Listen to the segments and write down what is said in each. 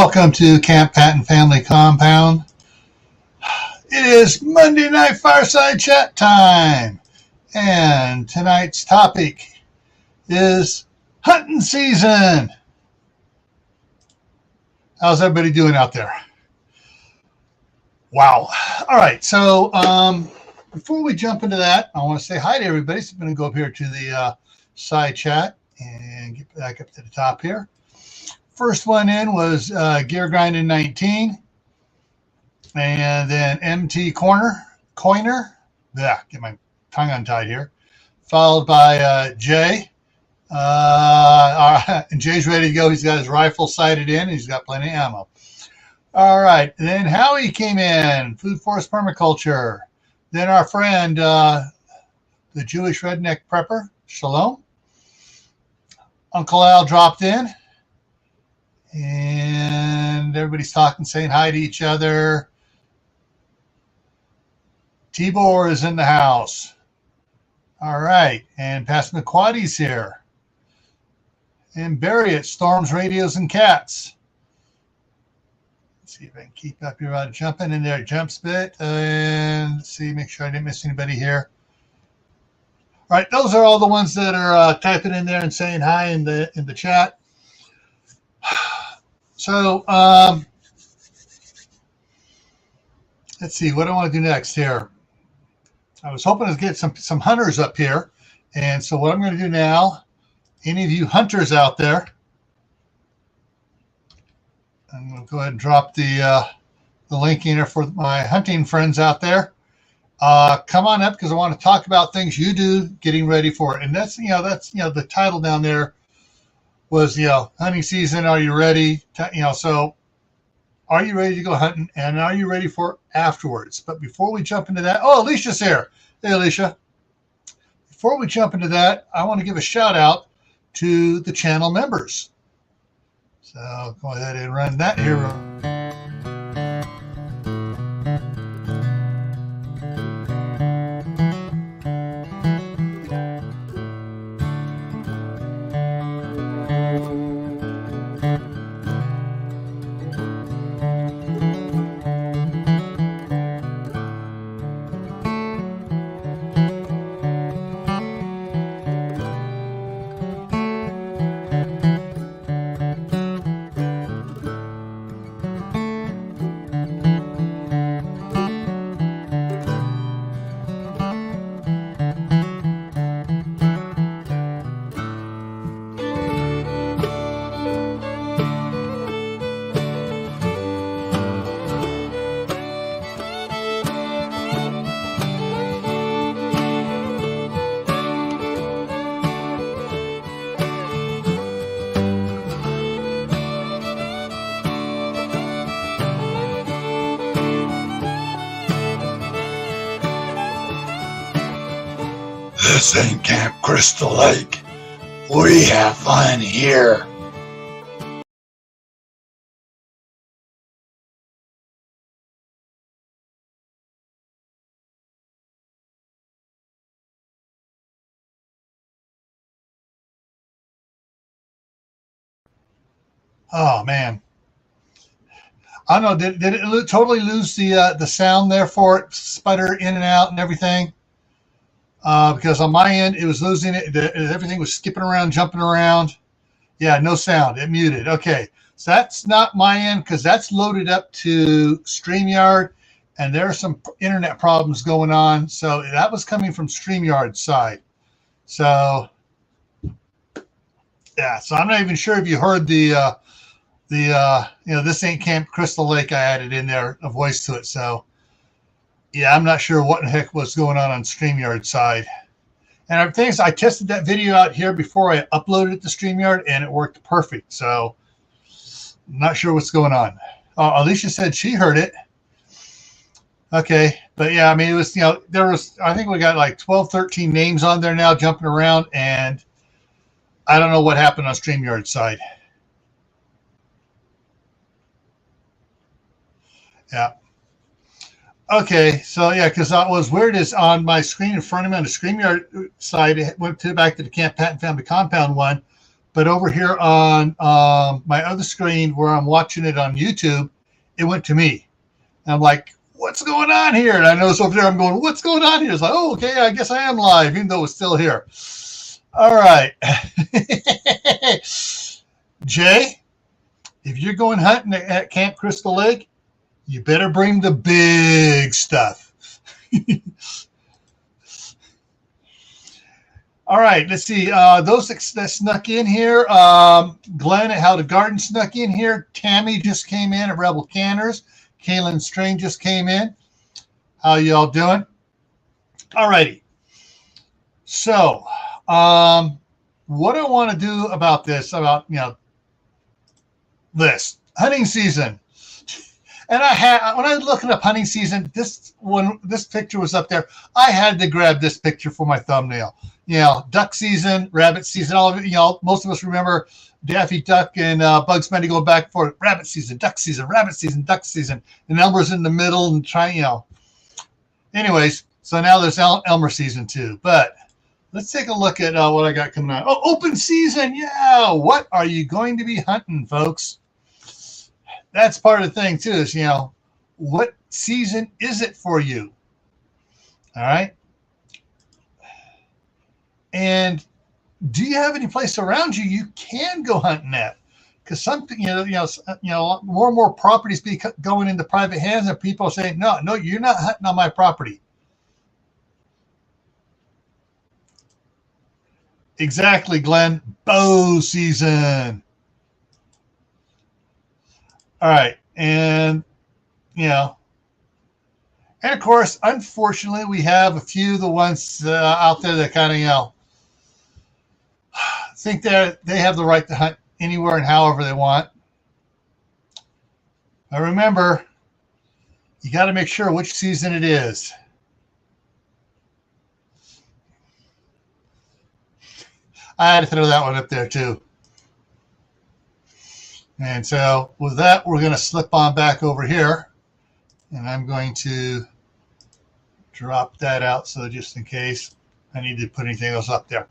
Welcome to Camppatton Family Compound. It is Monday night fireside chat time, and tonight's topic is hunting season. How's everybody doing out there? Wow. All right, so before we jump into that, I want to say hi to everybody. So I'm going to go up here to the side chat and get back up to the top here. First one in was Gear Grinding 19, and then MT Coiner. Yeah, get my tongue untied here. Followed by Jay. And Jay's ready to go. He's got his rifle sighted in. He's got plenty of ammo. All right. And then Howie came in. Food Forest Permaculture. Then our friend, the Jewish Redneck Prepper, Shalom. Uncle Al dropped in. And everybody's talking, saying hi to each other. Tibor is in the house. All right. And Pastor McQuaddy's here. And Barry at Storms, Radios, and Cats. Let's see if I can keep up here. I'm jumping in there, jumps bit. And let's see, make sure I didn't miss anybody here. All right. Those are all the ones that are typing in there and saying hi in the chat. So let's see what I want to do next here. I was hoping to get some hunters up here, and so what I'm going to do now, any of you hunters out there, I'm going to go ahead and drop the link in there for my hunting friends out there. Come on up because I want to talk about things you do getting ready for it, and that's the title down there. Was, hunting season, are you ready? So are you ready to go hunting, and are you ready for afterwards? But before we jump into that, Alicia's here. Hey, Alicia. Before we jump into that, I want to give a shout out to the channel members. So go ahead and run that here. This ain't Camp Crystal Lake. We have fun here. Oh man, I don't know. Did it totally lose the sound there for it, sputter in and out and everything? Because on my end, it was losing it. Everything was skipping around, jumping around. Yeah, no sound. It muted. Okay, so that's not my end because that's loaded up to StreamYard, and there are some internet problems going on. So that was coming from StreamYard's side. So yeah, so I'm not even sure if you heard the this ain't Camp Crystal Lake I added in there, a voice to it. So. Yeah, I'm not sure what the heck was going on StreamYard's side. And I tested that video out here before I uploaded it to StreamYard, and it worked perfect. So I'm not sure what's going on. Alicia said she heard it. Okay. But yeah, I mean, it was, I think we got like 12, 13 names on there now jumping around, and I don't know what happened on StreamYard's side. Yeah. Okay, so yeah, because what was weird is on my screen in front of me on the StreamYard side, it went back to the Camppatton Family Compound one, But over here on my other screen where I'm watching it on YouTube, it went to me. And I'm like, what's going on here? And I notice over there, I'm going, what's going on here? It's like, oh, okay, I guess I am live, even though it's still here. All right. Jay, if you're going hunting at Camp Crystal Lake, you better bring the big stuff. All right, let's see. Those that snuck in here, Glenn at How to Garden snuck in here. Tammy just came in at Rebel Canners. Kaylin Strain just came in. How y'all doing? All righty. So, what I want to do about this, about, this hunting season. And when I was looking up hunting season, when this picture was up there, I had to grab this picture for my thumbnail. Duck season, rabbit season, all of it. Most of us remember Daffy Duck and Bugs Bunny going back and forth. Rabbit season, duck season, rabbit season, duck season. And Elmer's in the middle and trying, Anyways, so now there's Elmer season too. But let's take a look at what I got coming on. Oh, open season. Yeah. What are you going to be hunting, folks? That's part of the thing too, is, what season is it for you? All right. And do you have any place around you can go hunting at? Because some, more and more properties be going into private hands, and people are saying, no, you're not hunting on my property. Exactly, Glenn. Bow season. All right. And, and of course, unfortunately, we have a few of the ones out there that kind of, think that they have the right to hunt anywhere and however they want. But remember, you got to make sure which season it is. I had to throw that one up there too. And so with that, we're going to slip on back over here. And I'm going to drop that out, so just in case I need to put anything else up there.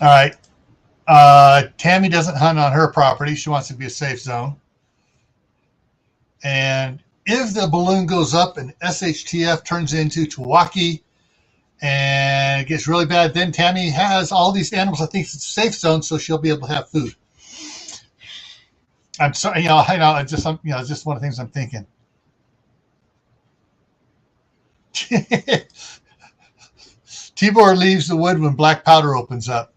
All right. Tammy doesn't hunt on her property. She wants to be a safe zone. And if the balloon goes up and SHTF turns into Tawaki and it gets really bad, then Tammy has all these animals. I think it's a safe zone, so she'll be able to have food. I'm sorry, I know, it's just one of the things I'm thinking. Tibor leaves the wood when black powder opens up.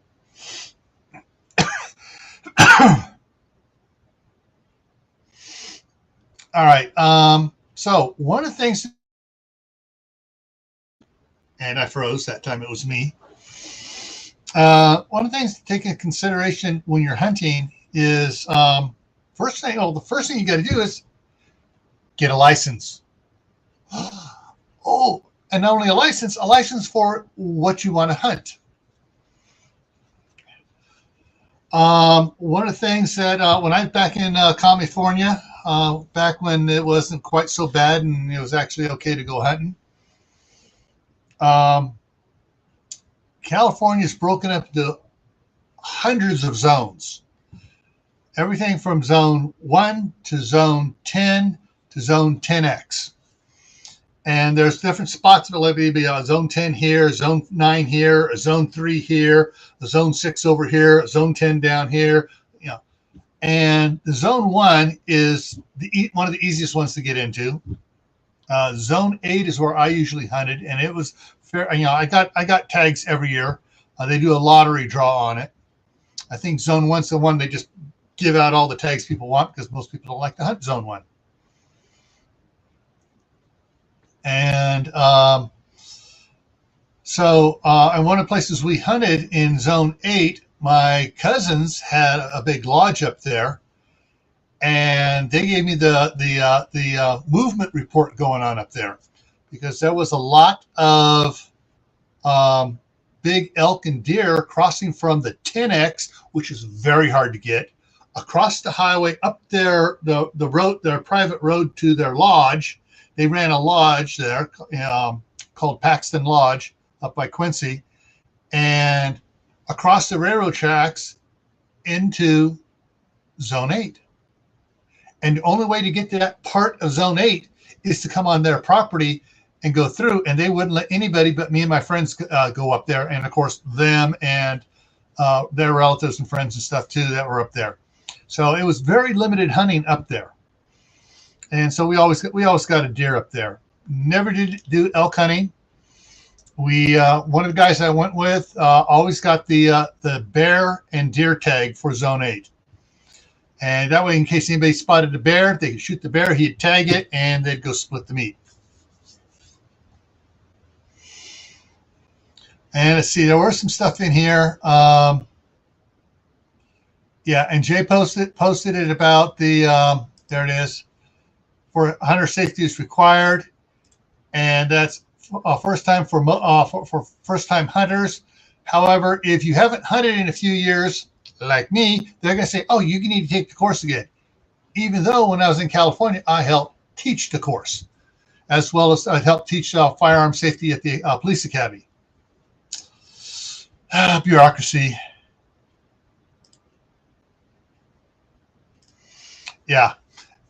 All right. So one of the things, and I froze that time, it was me. One of the things to take into consideration when you're hunting is the first thing you got to do is get a license. Oh, and not only a license for what you want to hunt. One of the things that when I was back in California, back when it wasn't quite so bad and it was actually okay to go hunting, California is broken up into hundreds of zones. Everything from zone 1 to zone 10 to zone 10X. And there's different spots that will be a zone 10 here, zone 9 here, a zone 3 here, a zone 6 over here, a zone 10 down here. And the zone 1 is one of the easiest ones to get into. Zone 8 is where I usually hunted, and it was fair. I got tags every year. They do a lottery draw on it. I think zone 1's the one they just give out all the tags people want, because most people don't like to hunt zone 1. And and one of the places we hunted in zone 8, my cousins had a big lodge up there, and they gave me the movement report going on up there, because there was a lot of big elk and deer crossing from the 10X, which is very hard to get, across the highway up there, the road, their private road to their lodge. They ran a lodge there called Paxton Lodge. up by Quincy, and across the railroad tracks into Zone 8. And the only way to get to that part of Zone 8 is to come on their property and go through, and they wouldn't let anybody but me and my friends go up there, and of course them and their relatives and friends and stuff too that were up there. So it was very limited hunting up there, and so we always got a deer up there. Never did do elk hunting. We one of the guys I went with always got the bear and deer tag for Zone 8. And that way, in case anybody spotted the bear, they could shoot the bear, he'd tag it, and they'd go split the meat. And let's see, there was some stuff in here. Yeah, and Jay posted it about the, there it is, for hunter safety is required. And that's first time for first-time hunters. However, if you haven't hunted in a few years, like me, they're going to say, oh, you need to take the course again. Even though when I was in California, I helped teach the course, as well as I helped teach firearm safety at the police academy. Bureaucracy. Yeah.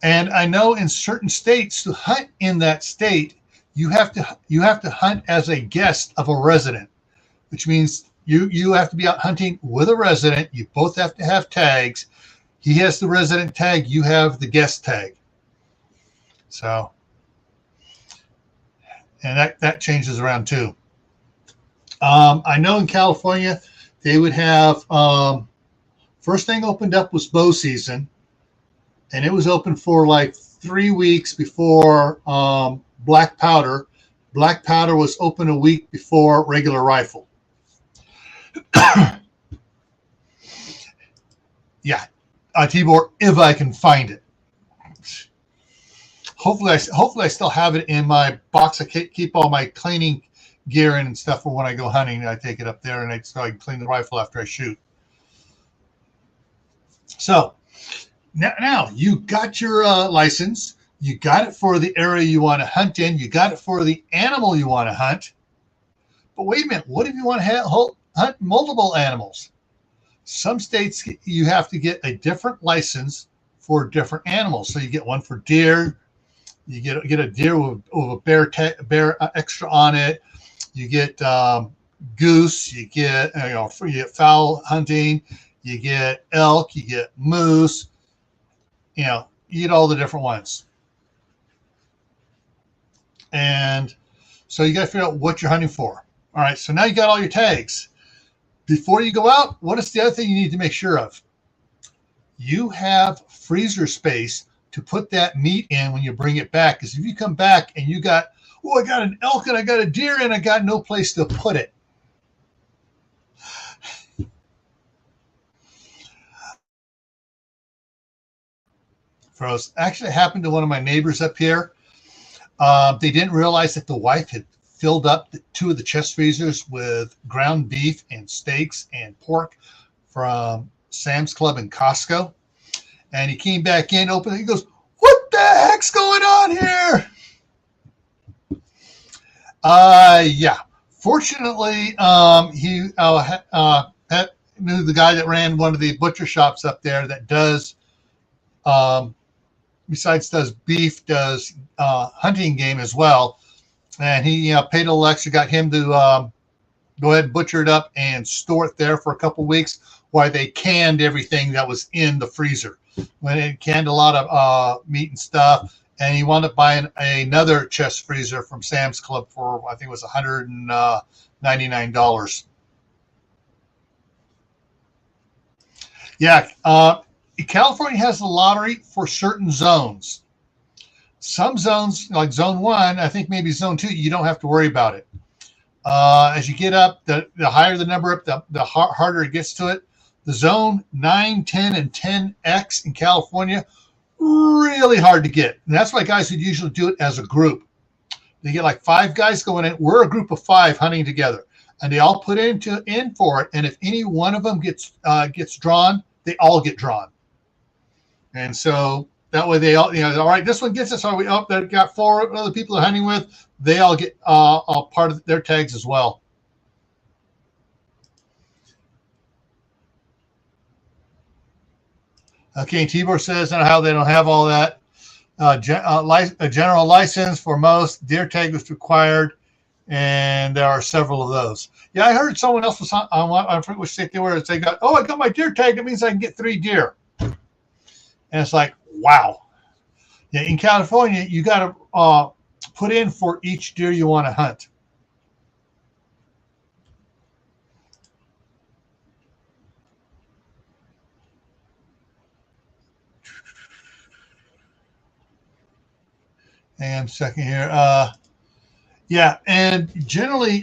And I know in certain states, to hunt in that state, you have to hunt as a guest of a resident, which means you have to be out hunting with a resident. You both have to have tags. He has the resident tag. You have the guest tag. So, and that changes around too. I know in California, they would have, first thing opened up was bow season, and it was open for like 3 weeks before black powder. Black powder was open a week before regular rifle. Yeah, Tibor, if I can find it. Hopefully I still have it in my box. I keep all my cleaning gear in and stuff for when I go hunting. I take it up there and I can clean the rifle after I shoot. So now you got your license. You got it for the area you want to hunt in. You got it for the animal you want to hunt. But wait a minute, what if you want to hunt multiple animals? Some states you have to get a different license for different animals. So you get one for deer. You get a deer with a bear extra on it. You get goose. You get fowl hunting. You get elk. You get moose. You get all the different ones. And so you got to figure out what you're hunting for. All right. So now you got all your tags. Before you go out, what is the other thing you need to make sure of? You have freezer space to put that meat in when you bring it back. Because if you come back and you got, oh, I got an elk and I got a deer and I got no place to put it. Actually, it happened to one of my neighbors up here. They didn't realize that the wife had filled up two of the chest freezers with ground beef and steaks and pork from Sam's Club and Costco. And he came back in, opened it, he goes, what the heck's going on here? Yeah. Fortunately, he knew the guy that ran one of the butcher shops up there that does, besides does beef, does hunting game as well. And he paid a little extra, got him to go ahead and butcher it up and store it there for a couple weeks while they canned everything that was in the freezer. When it canned a lot of meat and stuff, and he wound up buying another chest freezer from Sam's Club for, I think it was $199. Yeah, California has a lottery for certain zones. Some zones, like Zone 1, I think maybe Zone 2, you don't have to worry about it. As you get up, the higher the number up, the harder it gets to it. The Zone 9, 10, and 10X in California, really hard to get. And that's why guys would usually do it as a group. They get like 5 guys going in. We're a group of 5 hunting together. And they all put in for it. And if any one of them gets drawn, they all get drawn. And so that way they all, all right, this one gets us. Are we up? They've got 4 other people they're hunting with. They all get all part of their tags as well. Okay, Tibor says, and how they don't have all that. A general license for most. Deer tag was required, and there are several of those. Yeah, I heard someone else was I forget which state they were. They got, oh, I got my deer tag. That means I can get 3 deer. And it's like, wow. Yeah, in California, you got to put in for each deer you want to hunt. And second here, yeah, and generally,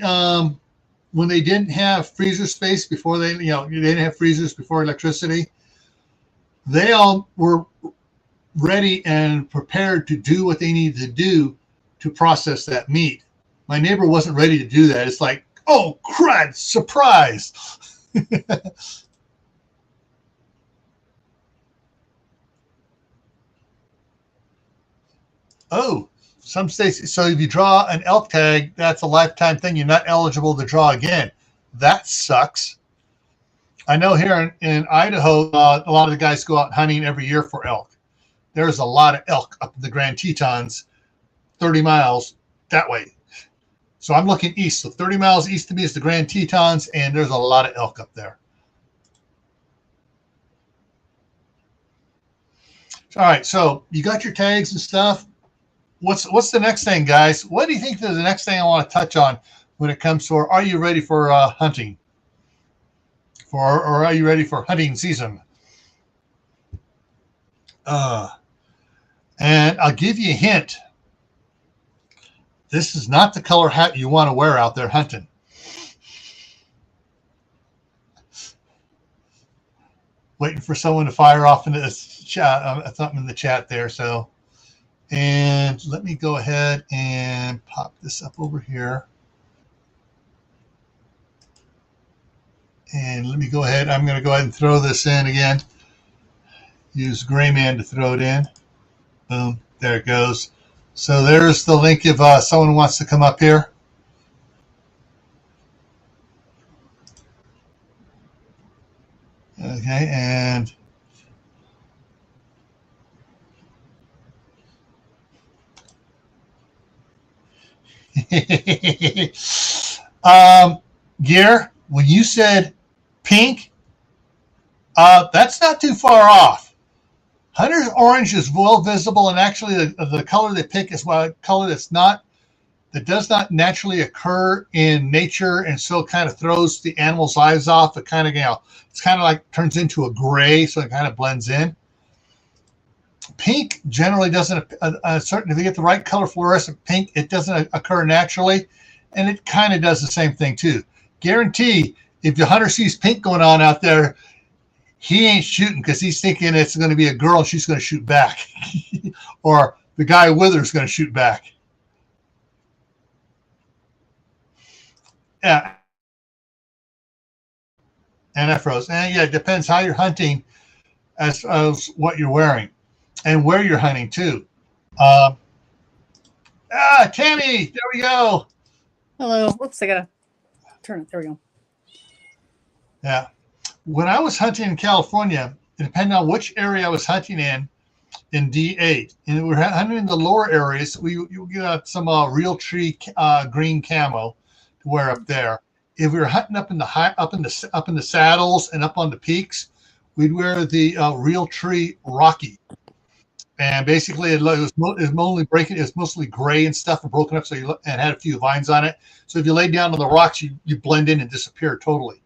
when they didn't have freezer space before they didn't have freezers before electricity, they all were ready and prepared to do what they needed to do to process that meat. My neighbor wasn't ready to do that. It's like, oh, crud, surprise. Oh, some states. So if you draw an elk tag, that's a lifetime thing. You're not eligible to draw again. That sucks. I know here in Idaho, a lot of the guys go out hunting every year for elk. There's a lot of elk up in the Grand Tetons, 30 miles that way. So I'm looking east. So 30 miles east of me is the Grand Tetons, and there's a lot of elk up there. All right, so you got your tags and stuff. What's the next thing, guys? What do you think is the next thing I want to touch on when it comes to, are you ready for hunting? Or are you ready for hunting season? And I'll give you a hint. This is not the color hat you want to wear out there hunting. Waiting for someone to fire off into this chat, something in the chat there. So, and let me go ahead and pop this up over here. And let me go ahead. I'm going to go ahead and throw this in again. Use Gray Man to throw it in. Boom. There it goes. So there's the link if someone wants to come up here. Okay, and Gear, when you said pink, that's not too far off. Hunter's orange is well visible, and actually the color they pick is a color that does not naturally occur in nature, and so kind of throws the animal's eyes off. It kind of, it's kind of like turns into a gray, so it kind of blends in. Pink generally doesn't, if you get the right color fluorescent pink, it doesn't occur naturally, and it kind of does the same thing too. Guarantee, if the hunter sees pink going on out there, he ain't shooting because he's thinking it's going to be a girl and she's going to shoot back. Or the guy with her is going to shoot back. Yeah. And afros. And yeah, it depends how you're hunting as what you're wearing and where you're hunting too. Tammy, there we go. Hello. Whoops, I got to turn it. There we go. Yeah. When I was hunting in California, depending on which area I was hunting in D8, and we were hunting in the lower areas, you got some real tree green camo to wear up there. If we were hunting up in the saddles and up on the peaks, we'd wear the real tree Rocky. And basically, it was mostly gray and stuff and broken up, and had a few vines on it. So if you lay down on the rocks, you blend in and disappear totally.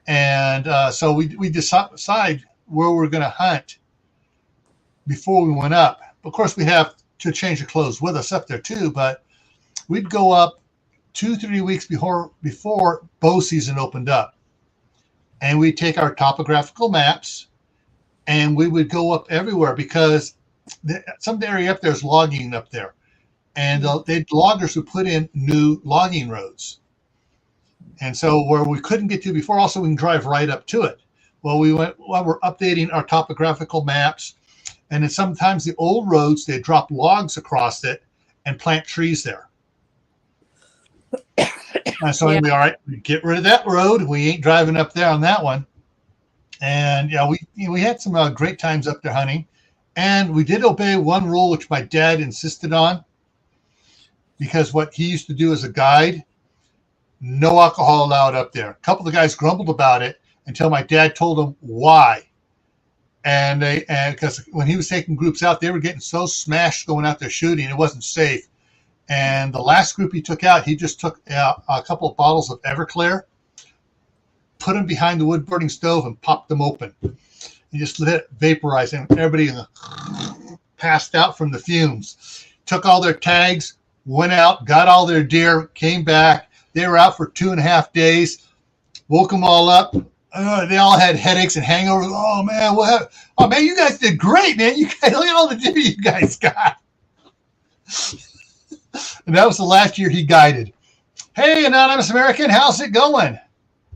And so we decide where we're going to hunt before we went up. Of course, we have to change the clothes with us up there too, but we'd go up 2-3 weeks before bow season opened up. And we'd take our topographical maps and we would go up everywhere because some area up there is logging up there. And the loggers would put in new logging roads. And so where we couldn't get to before, also we can drive right up to it. Well, we're updating our topographical maps. And then sometimes the old roads, they drop logs across it and plant trees there. And so anyway, all right, we get rid of that road. We ain't driving up there on that one. And yeah, we had some great times up there hunting, and we did obey one rule which my dad insisted on, because what he used to do as a guide, no alcohol allowed up there. A couple of the guys grumbled about it until my dad told them why. And because when he was taking groups out, they were getting so smashed going out there shooting, it wasn't safe. And the last group he took out, he just took a couple of bottles of Everclear, put them behind the wood burning stove, and popped them open. He just let it vaporize, and everybody passed out from the fumes. Took all their tags, went out, got all their deer, came back. They were out for 2.5 days. Woke them all up. They all had headaches and hangovers. Oh man, what happened? Oh man, you guys did great, man. You guys, look at all the deer you guys got. And that was the last year he guided. Hey, Anonymous American, how's it going?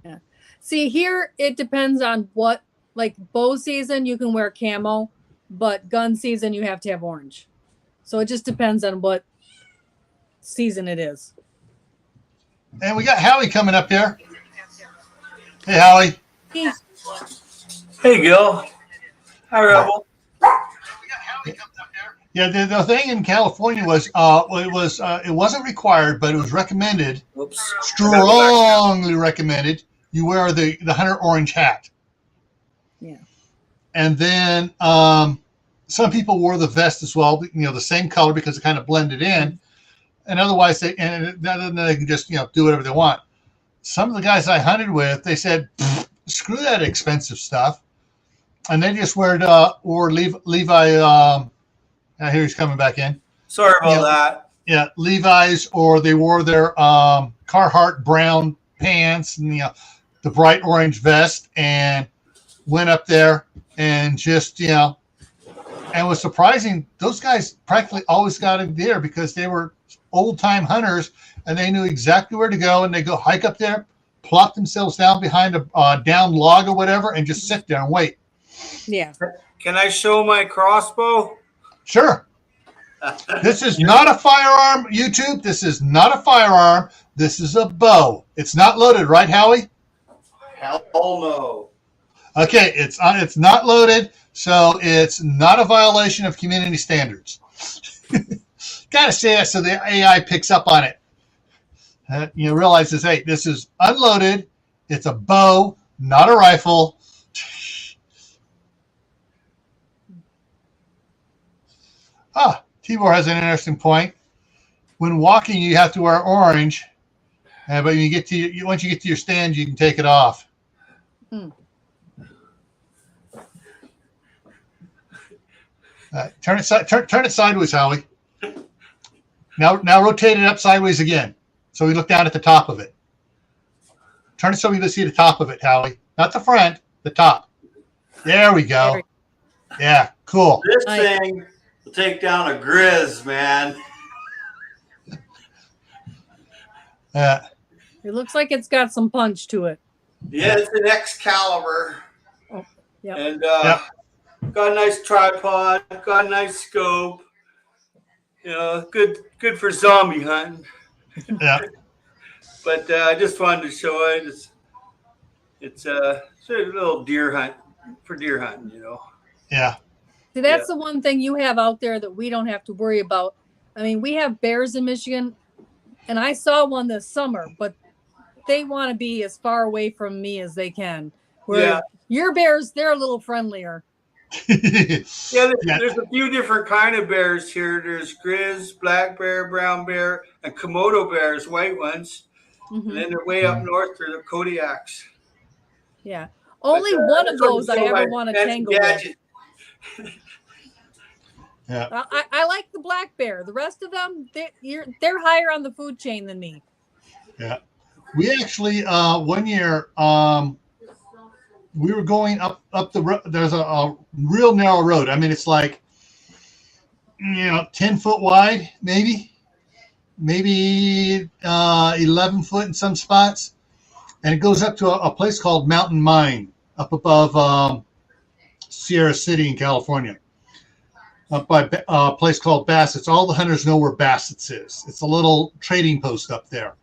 Yeah. See, here it depends on what, like bow season, you can wear camo, but gun season, you have to have orange. So it just depends on what season it is. And we got Howie coming up here. Hey, Howie. Hey, Gil. Hi, Rebel. Yeah, the thing in California was it wasn't required, but it was recommended. Oops. Strongly recommended you wear the hunter orange hat. Yeah. And then some people wore the vest as well, the same color, because it kind of blended in. And otherwise, they can just do whatever they want. Some of the guys I hunted with, they said, "Screw that expensive stuff," and they just wore Levi. Here he's coming back in. Sorry about that. Yeah, Levi's, or they wore their Carhartt brown pants and the bright orange vest, and went up there and just and was surprising. Those guys practically always got a deer because they were old time hunters, and they knew exactly where to go, and they go hike up there, plop themselves down behind a down log or whatever, and just sit there and wait. Yeah. Can I show my crossbow? Sure. This is not a firearm, YouTube. This is not a firearm. This is a bow. It's not loaded, right, Howie? Hell no. Okay, it's not loaded, so it's not a violation of community standards. Got to say that so the AI picks up on it. Realizes, hey, this is unloaded. It's a bow, not a rifle. Tibor has an interesting point. When walking, you have to wear orange, but when once you get to your stand, you can take it off. Turn it sideways, Howie. Now rotate it up sideways again, so we look down at the top of it. Turn it so we can see the top of it, Howie. Not the front, the top. There we go. Yeah, cool. This thing will take down a grizz, man. Yeah. It looks like it's got some punch to it. Yeah, it's an Excalibur. Oh, yep. And got a nice tripod, got a nice scope. Good for zombie hunting. Yeah. But I just wanted to show it. It's a little deer hunt for deer hunting, Yeah. See, that's the one thing you have out there that we don't have to worry about. I mean, we have bears in Michigan, and I saw one this summer, but they want to be as far away from me as they can. Where your bears, they're a little friendlier. There's a few different kind of bears here. There's grizz, black bear, brown bear, and Komodo bears, white ones. Mm-hmm. And then they're way up north, they're the Kodiaks. Yeah. Only one of those I ever want to tangle with. Yeah. I like the black bear. The rest of them, they're higher on the food chain than me. Yeah. We actually, one year, we were going up the road. There's a real narrow road. I mean, it's like, 10 foot wide, maybe 11 foot in some spots. And it goes up to a place called Mountain Mine up above Sierra City in California, up by a place called Bassett's. All the hunters know where Bassett's is. It's a little trading post up there,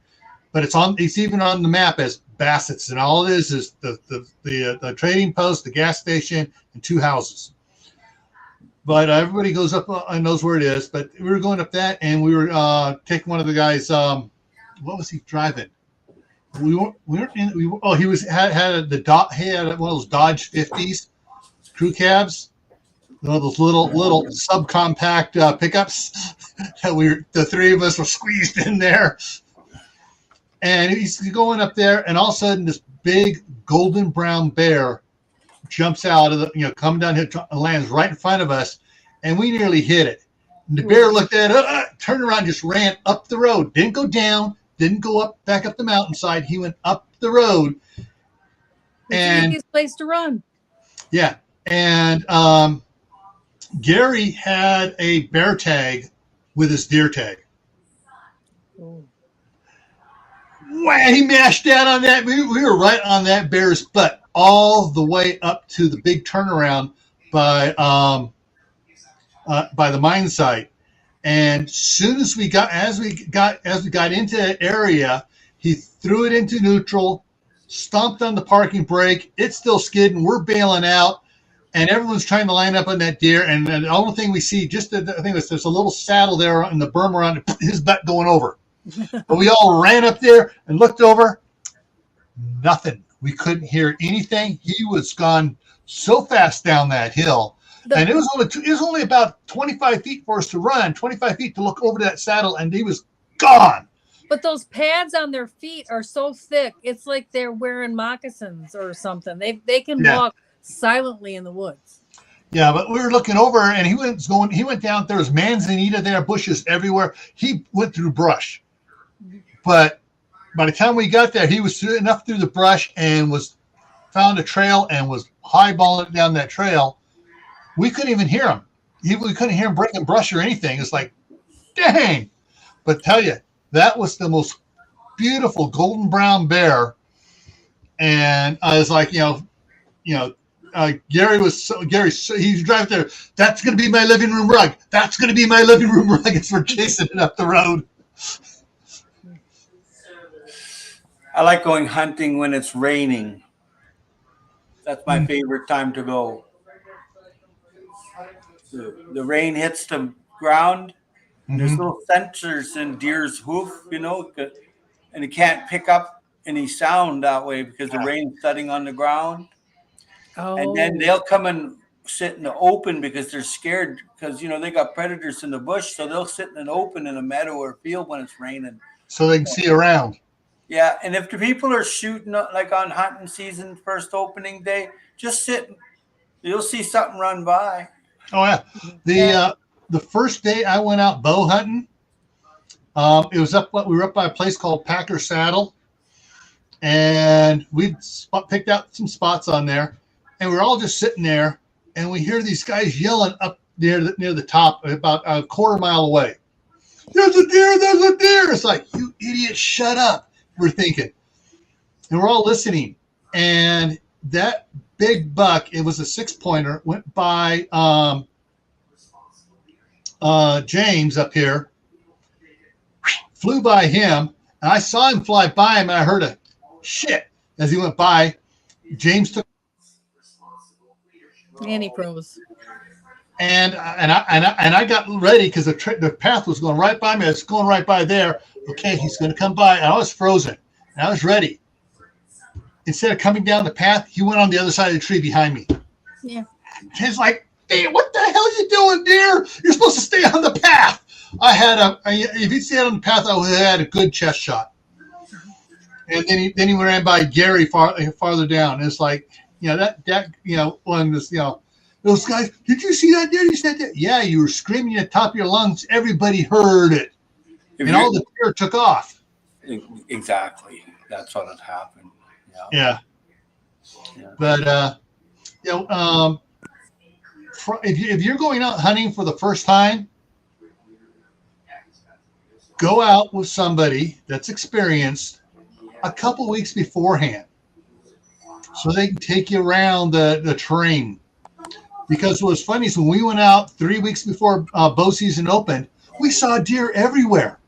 but it's even on the map as Bassett's, and all it is the trading post, the gas station, and 2 houses. But everybody goes up and knows where it is. But we were going up that, and we were taking one of the guys. What was he driving? He had one of those Dodge 50s crew cabs, one of those little subcompact pickups that the 3 of us were squeezed in there. And he's going up there, and all of a sudden, this big golden brown bear jumps out of coming down here, lands right in front of us, and we nearly hit it. And the bear looked at it, turned around, just ran up the road. Didn't go down, didn't go back up the mountainside. He went up the road. And the easiest place to run. Yeah. And Gary had a bear tag with his deer tag. Oh. Wow, he mashed down on that. We were right on that bear's butt all the way up to the big turnaround by the mine site. And soon as we got into that area, he threw it into neutral, stomped on the parking brake. It's still skidding. We're bailing out, and everyone's trying to line up on that deer. And the only thing we see, there's a little saddle there in the berm around his butt going over. But we all ran up there and looked over. Nothing. We couldn't hear anything. He was gone so fast down that hill. And it was only about 25 feet for us to run, 25 feet to look over to that saddle, and he was gone. But those pads on their feet are so thick, it's like they're wearing moccasins or something. They can walk silently in the woods. Yeah, but we were looking over, and he went down. There was manzanita there, bushes everywhere. He went through brush. But by the time we got there, he was enough through the brush and found a trail and was highballing it down that trail. We couldn't even hear him. We couldn't hear him breaking brush or anything. It's like, dang. But tell you, that was the most beautiful golden brown bear. And I was like, Gary he's driving there. That's going to be my living room rug. That's going to be my living room rug. As we're chasing it up the road. I like going hunting when it's raining. That's my favorite time to go. The rain hits the ground. There's little sensors in deer's hoof, and it can't pick up any sound that way because the rain's setting on the ground. Oh. And then they'll come and sit in the open because they're scared because, they got predators in the bush. So they'll sit in an open in a meadow or field when it's raining. So they can see around. Yeah. And if the people are shooting like on hunting season, first opening day, just sit. You'll see something run by. Oh, yeah. The first day I went out bow hunting, we were up by a place called Packer Saddle, and we picked out some spots on there, and we were all just sitting there, and we hear these guys yelling up near the top about a quarter mile away. There's a deer, there's a deer. It's like, you idiot, shut up. We're thinking. And we're all listening. And that big buck, it was a 6-pointer, went by James up here, flew by him, and I saw him fly by him, and I heard a shit as he went by. James took, and he froze. And I got ready because the path was going right by me. It's going right by there. Okay, he's going to come by. And I was frozen, and I was ready. Instead of coming down the path, he went on the other side of the tree behind me. Yeah, he's like, "Hey, what the hell are you doing, deer? You're supposed to stay on the path." If he stayed on the path, I would have had a good chest shot. And then he ran by Gary farther down. And it's like, one this, those guys, did you see that deer? You said that? Yeah, you were screaming at the top of your lungs. Everybody heard it. And all the deer took off. Exactly. That's what had happened. Yeah. But, if you're going out hunting for the first time, go out with somebody that's experienced a couple weeks beforehand so they can take you around the terrain. Because what was funny is when we went out 3 weeks before bow season opened, we saw deer everywhere.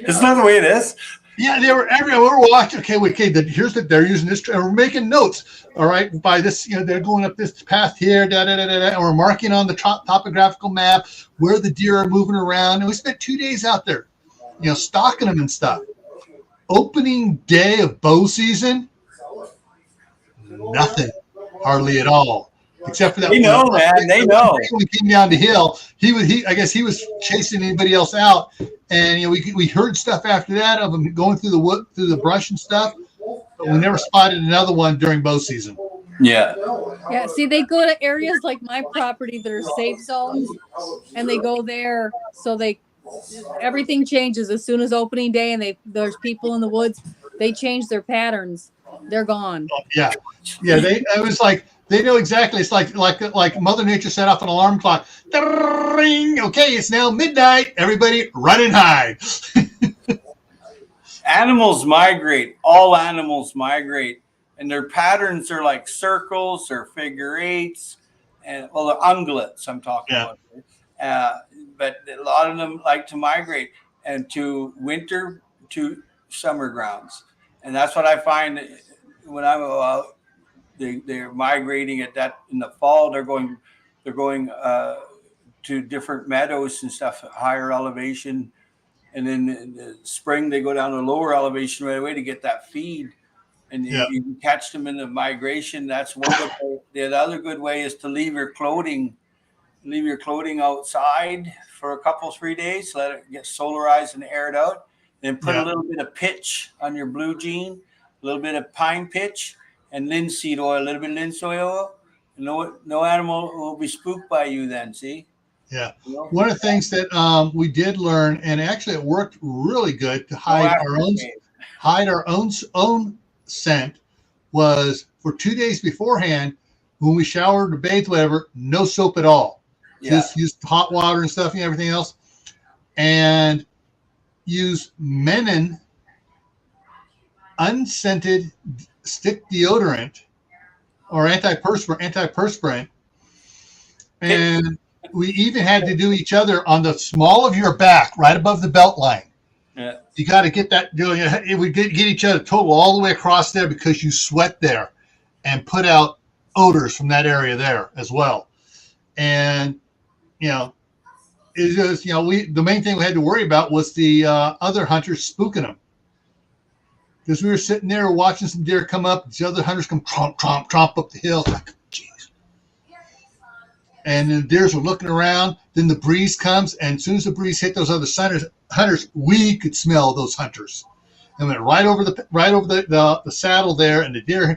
Isn't that the way it is? Yeah, they were everywhere. We're watching. Okay, they're using this. And we're making notes. All right, by this, they're going up this path here. And we're marking on the topographical map where the deer are moving around. And we spent 2 days out there, stalking them and stuff. Opening day of bow season, nothing, hardly at all, except for that. They know, man. They know. When we came down the hill, I guess he was chasing anybody else out, and we heard stuff after that of them going through the wood, through the brush and stuff, but we never spotted another one during bow season. Yeah. Yeah. See, they go to areas like my property that are safe zones, and they go there, so everything changes as soon as opening day, and there's people in the woods. They change their patterns. They're gone. Yeah. It was like they know exactly. It's like Mother Nature set off an alarm clock. Ring. Okay, it's now midnight. Everybody run and hide. Animals migrate. All animals migrate, and their patterns are like circles or figure eights, and the ungulates I'm talking about. But a lot of them like to migrate and to winter to summer grounds, and that's what I find when I'm out. They're migrating in the fall. They're going to different meadows and stuff, higher elevation, and then in the spring they go down to lower elevation right away to get that feed. And you can catch them in the migration. That's one good way. The other good way is to leave your clothing outside for a couple, 3 days, let it get solarized and aired out. Then put a little bit of pitch on your blue jean, a little bit of pine pitch, and linseed oil, a little bit of linseed oil. No animal will be spooked by you then, see? Yeah. One of the things that we did learn, and actually it worked really good to hide our own scent, was for 2 days beforehand, when we showered or bathed, whatever, no soap at all. Just use hot water and stuff and everything else, and use Menon unscented stick deodorant or antiperspirant. And we even had to do each other on the small of your back, right above the belt line. Yeah. You got to get that doing. We get each other total all the way across there because you sweat there and put out odors from that area there as well. And it's just, the main thing we had to worry about was the other hunters spooking them. Because we were sitting there watching some deer come up, the other hunters come tromp up the hill. Like, jeez. And the deers were looking around. Then the breeze comes, and as soon as the breeze hit those other hunters, we could smell those hunters. And went right over the saddle there, and the deer.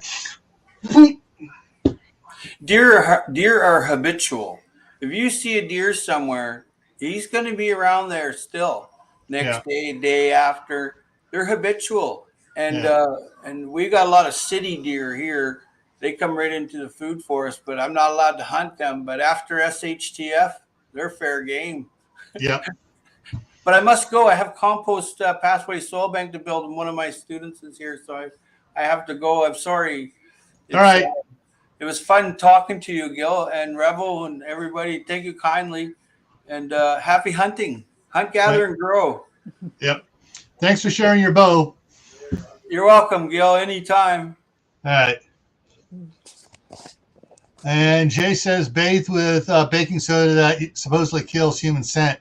Deer are habitual. If you see a deer somewhere, he's going to be around there still. Next day after. They're habitual. And we got a lot of city deer here. They come right into the food forest, but I'm not allowed to hunt them. But after SHTF, they're fair game. Yeah. But I must go. I have compost pathway soil bank to build, and one of my students is here, so I have to go. I'm sorry. All right. It was fun talking to you, Gil, and Rebel, and everybody. Thank you kindly, and happy hunting. Hunt, gather, and grow. Yep. Thanks for sharing your bow. You're welcome, Gil. Anytime. All right. And Jay says bathe with baking soda that supposedly kills human scent.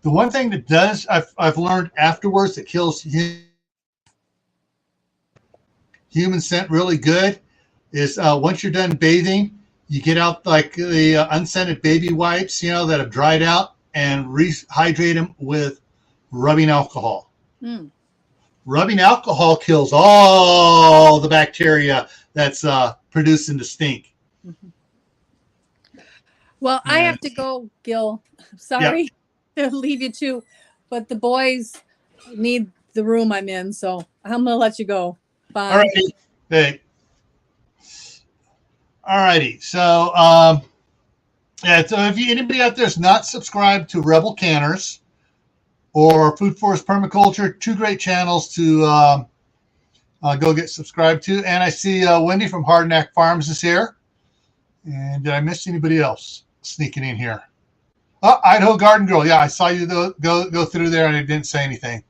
The one thing that does, I've learned afterwards, that kills human scent really good is once you're done bathing, you get out like the unscented baby wipes, that have dried out, and rehydrate them with rubbing alcohol. Rubbing alcohol kills all the bacteria that's produced in the stink. Well, I have to go, Gil. Sorry to leave you too, but the boys need the room I'm in, so I'm gonna let you go. Bye. All righty. Hey. All righty. So, so if anybody out there is not subscribed to Rebel Canners or Food Forest Permaculture, two great channels to go get subscribed to. And I see Wendy from Hardnack Farms is here. And did I miss anybody else sneaking in here? Oh, Idaho Garden Girl. Yeah, I saw you go through there and I didn't say anything.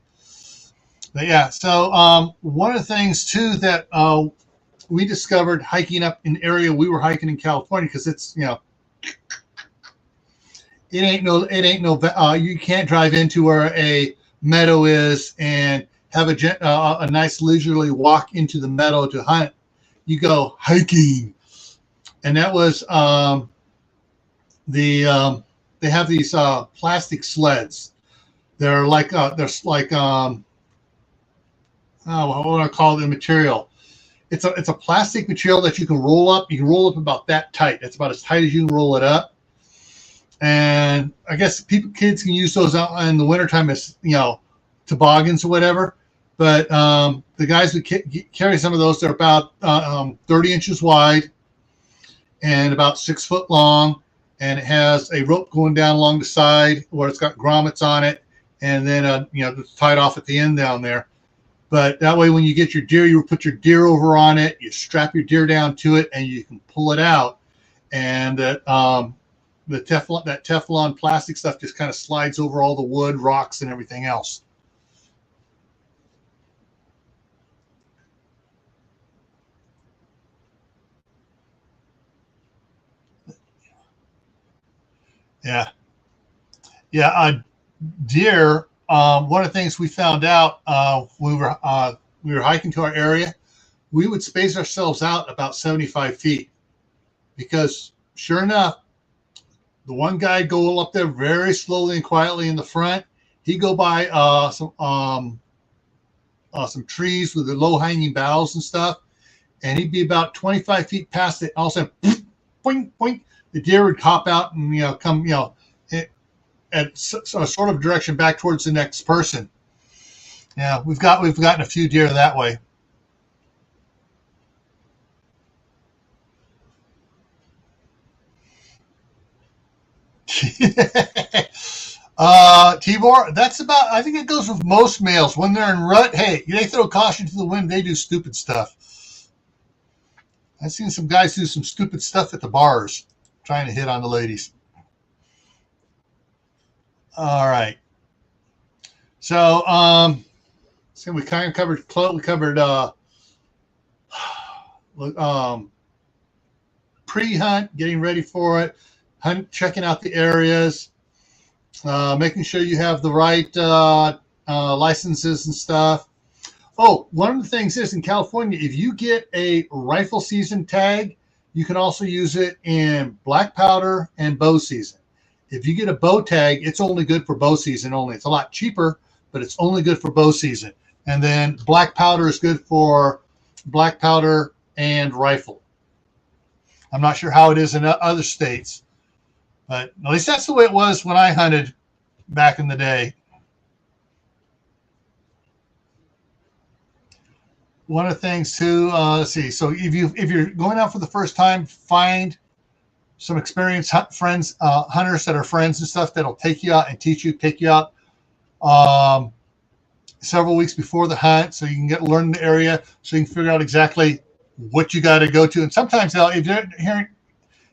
But yeah, so one of the things too that we discovered hiking up in the area we were hiking in California, because it's, you know, it ain't no you can't drive into where a meadow is and have a nice leisurely walk into the meadow to hunt. You go hiking, and that was they have these plastic sleds. They're like what do I call the material? It's a plastic material that you can roll up. You can roll up about that tight. It's about as tight as you can roll it up. And I guess kids can use those out in the wintertime as, you know, toboggans or whatever. But the guys who carry some of those, they're about 30 inches wide and about 6 foot long. And it has a rope going down along the side where it's got grommets on it. And then, you know, it's tied off at the end down there. But that way, when you get your deer, you put your deer over on it, you strap your deer down to it, and you can pull it out. And that Teflon plastic stuff just kind of slides over all the wood, rocks, and everything else. Yeah. Yeah. Deer. One of the things we found out we were hiking to our area, we would space ourselves out about 75 feet, because sure enough, the one guy go up there very slowly and quietly in the front. He'd go by some trees with the low hanging boughs and stuff, and he'd be about 25 feet past it. All of a sudden, boing, boing, the deer would hop out and, you know, come, you know, at sort of direction back towards the next person. Yeah, we've gotten a few deer that way. Tibor, that's about, I think it goes with most males. When they're in rut, hey, they throw caution to the wind, they do stupid stuff. I've seen some guys do some stupid stuff at the bars trying to hit on the ladies. All right. So, so we kind of covered pre-hunt, getting ready for it, checking out the areas, making sure you have the right licenses and stuff. Oh, one of the things is in California, if you get a rifle season tag, you can also use it in black powder and bow season. If you get a bow tag, it's only good for bow season only. It's a lot cheaper, but it's only good for bow season. And then black powder is good for black powder and rifle. I'm not sure how it is in other states, but at least that's the way it was when I hunted back in the day. One of the things too, let's see. So if you're going out for the first time, find some experienced hunters that are friends and stuff that'll take you out and take you out several weeks before the hunt, so you can learn the area, so you can figure out exactly what you got to go to. And sometimes if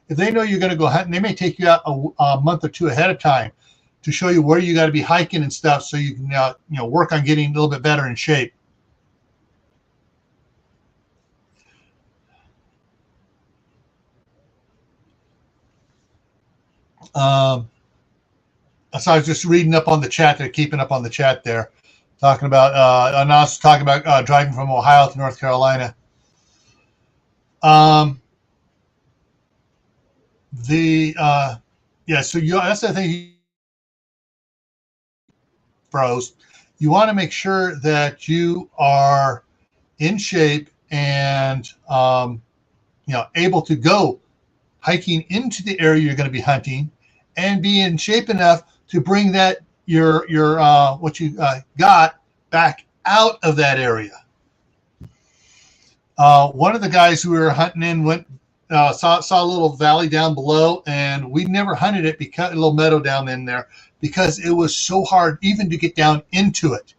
they know you're going to go hunting, they may take you out a month or two ahead of time to show you where you got to be hiking and stuff, so you can work on getting a little bit better in shape. So I was just reading up on the chat there, keeping up on the chat there, talking about, and also talking about driving from Ohio to North Carolina. So that's the thing, pros. You want to make sure that you are in shape and able to go hiking into the area you're going to be hunting, and be in shape enough to bring that your what you got back out of that area. One of the guys who we were hunting in went saw a little valley down below, and we never hunted it because a little meadow down in there, because it was so hard even to get down into it.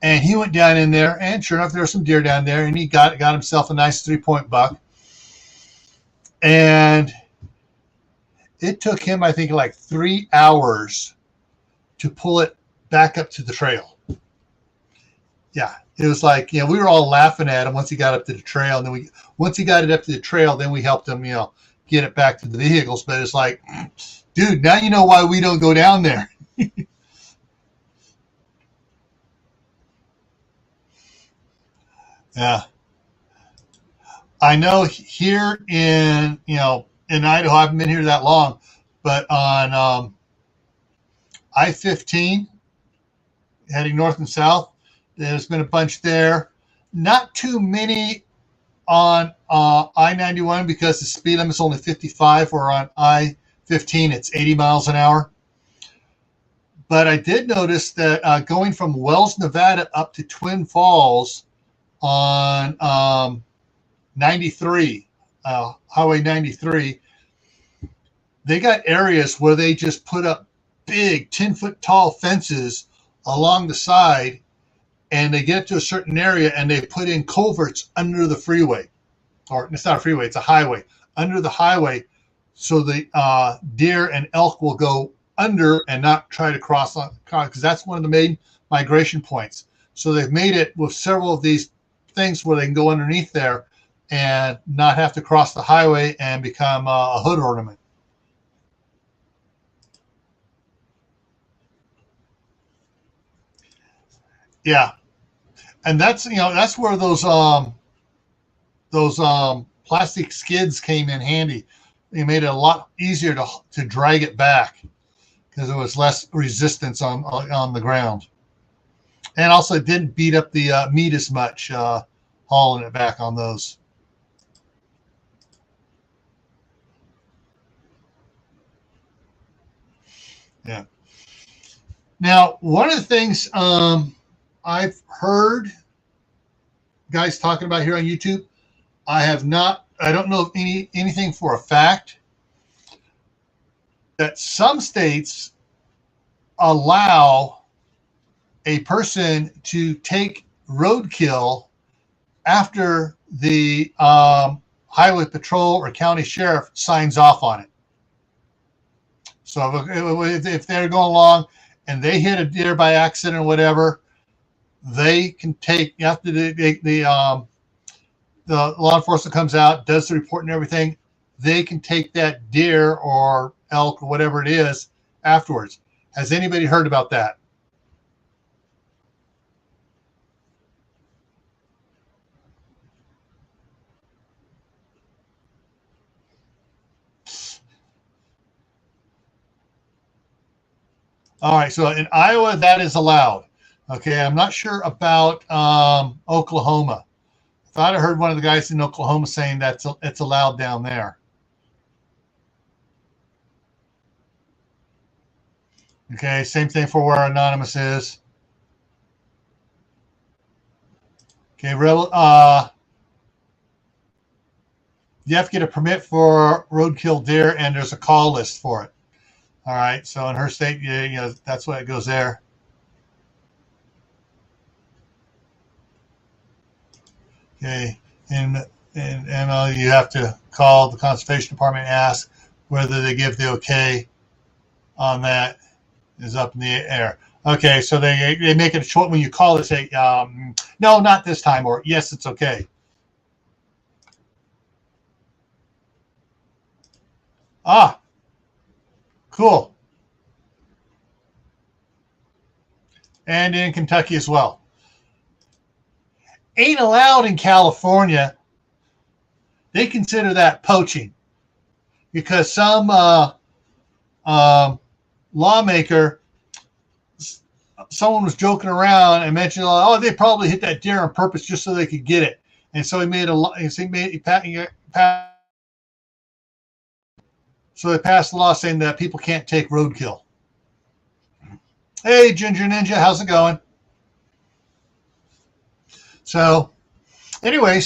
And he went down in there, and sure enough, there were some deer down there, and he got himself a nice 3-point buck. And it took him, I think, like 3 hours to pull it back up to the trail. yeah, it was like, we were all laughing at him once he got up to the trail. And then once he got it up to the trail, then we helped him, get it back to the vehicles. But it's like, dude, now you know why we don't go down there. Yeah. I know here in Idaho, I haven't been here that long, but on I-15, heading north and south, there's been a bunch there. Not too many on I-91 because the speed limit is only 55, or on I-15, it's 80 miles an hour. But I did notice that going from Wells, Nevada up to Twin Falls on 93, Highway 93, they got areas where they just put up big 10-foot tall fences along the side, and they get to a certain area and they put in culverts under the freeway, or it's not a freeway, it's a highway, under the highway, so the deer and elk will go under and not try to cross on, because that's one of the main migration points. So they've made it with several of these things where they can go underneath there and not have to cross the highway and become a hood ornament. Yeah, and that's that's where those plastic skids came in handy. They made it a lot easier to drag it back because there was less resistance on the ground, and also it didn't beat up the meat as much hauling it back on those. Yeah. Now, one of the things I've heard guys talking about here on YouTube, I don't know of anything for a fact, that some states allow a person to take roadkill after the highway patrol or county sheriff signs off on it. So if they're going along and they hit a deer by accident or whatever, they can take, after the law enforcement comes out, does the report and everything, they can take that deer or elk or whatever it is afterwards. Has anybody heard about that? All right, so in Iowa, that is allowed. Okay, I'm not sure about Oklahoma. I thought I heard one of the guys in Oklahoma saying that it's allowed down there. Okay, same thing for where Anonymous is. Okay, you have to get a permit for roadkill deer, and there's a call list for it. All right, so in her state, that's why it goes there. Okay, in ML, you have to call the conservation department and ask whether they give the okay on that. Is up in the air. Okay, so they make it short when you call it, say, no, not this time, or yes, it's okay. Ah, cool. And in Kentucky as well. Ain't allowed in California. They consider that poaching because some lawmaker, someone was joking around and mentioned, oh, they probably hit that deer on purpose just so they could get it. And so so they passed a law saying that people can't take roadkill. Hey, Ginger Ninja, how's it going? So anyway,